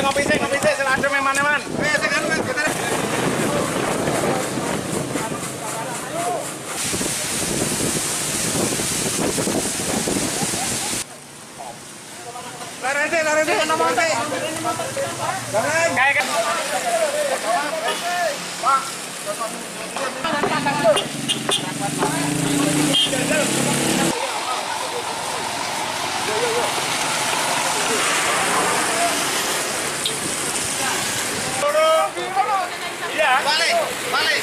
ngopi sih, selada meman. Sing anu Mas, bener. Lari ana monte. Kayak Pak. Iya. Balik.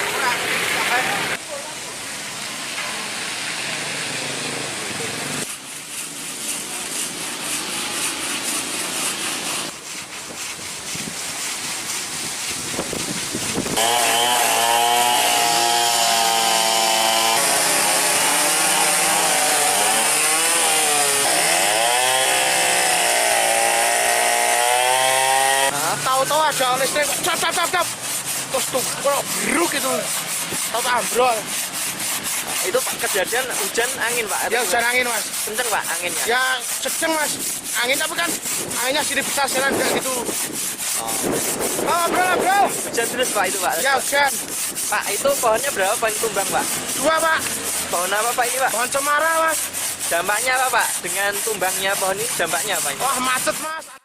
Tahu-tahu ada listrik, cap. Terus tuh beruk itu, tahu ambrol. Itu Pak kejadian hujan angin Pak? Ya hujan angin Mas. Kenceng Pak anginnya? Ya sedang Mas. Angin tapi kan anginnya sedikit besar jalan kayak gitu. Oh bro. Hujan terus Pak itu Pak? Ya hujan. Pak itu pohonnya berapa Pak tumbang Pak? 2 Pak. Pohon apa Pak ini Pak? Pohon cemara Mas. Dampaknya apa Pak? Dengan tumbangnya pohon ini dampaknya apa ini? Wah macet Mas.